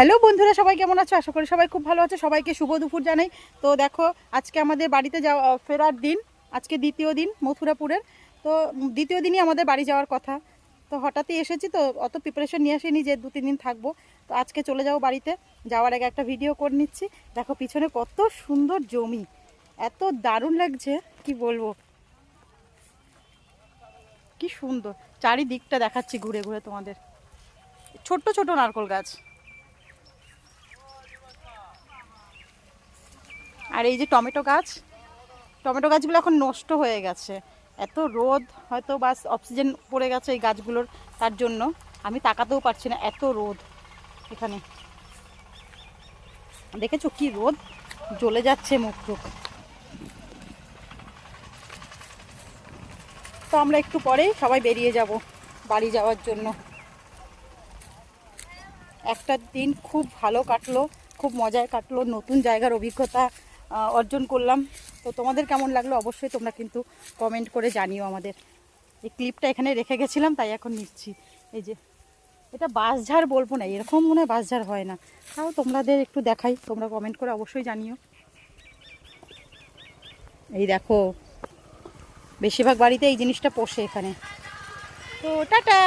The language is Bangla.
হ্যালো বন্ধুরা, সবাই কেমন আছো? আশা করি সবাই খুব ভালো আছে। সবাইকে শুভ দুপুর জানাই। তো দেখো, আজকে আমাদের বাড়িতে যাওয়া ফেরার দিন। আজকে দ্বিতীয় দিন মথুরাপুরের। তো দ্বিতীয় দিনই আমাদের বাড়ি যাওয়ার কথা। তো হঠাৎই এসেছি, তো অত প্রিপারেশন নিয়ে আসিনি যে 2-3 দিন থাকবো। তো আজকে চলে যাবো বাড়িতে। যাওয়ার আগে একটা ভিডিও করে নিচ্ছি। দেখো পিছনে কত সুন্দর জমি, এত দারুণ লাগছে কি বলবো। কি সুন্দর চারিদিকটা দেখাচ্ছি ঘুরে ঘুরে তোমাদের। ছোট্ট ছোট নারকেল গাছ, আর এই যে টমেটো গাছ। টমেটো গাছগুলো এখন নষ্ট হয়ে গেছে, এত রোদ, হয়তো বাস অক্সিজেন পড়ে গেছে এই গাছগুলোর, তার জন্য আমি তাকাতেও পারছি না, এত রোদ এখানে। দেখেছো কি রোদ, জ্বলে যাচ্ছে মুখ টুক। তো আমরা একটু পরেই সবাই বেরিয়ে যাব বাড়ি যাওয়ার জন্য। একটা দিন খুব ভালো কাটলো, খুব মজায় কাটলো, নতুন জায়গার অভিজ্ঞতা অর্জন করলাম। তো তোমাদের কেমন লাগলো অবশ্যই তোমরা কিন্তু কমেন্ট করে জানিও আমাদের। এই ক্লিপটা এখানে রেখে গেছিলাম, তাই এখন নিচ্ছি। এই যে এটা বাঁশঝাড় বলবো না, এরকম মনে হয় বাঁশঝাড় হয় না, তাও তোমাদের একটু দেখাই, তোমরা কমেন্ট করে অবশ্যই জানিও। এই দেখো, বেশিরভাগ বাড়িতে এই জিনিসটা পোষে এখানে। তো টাটা।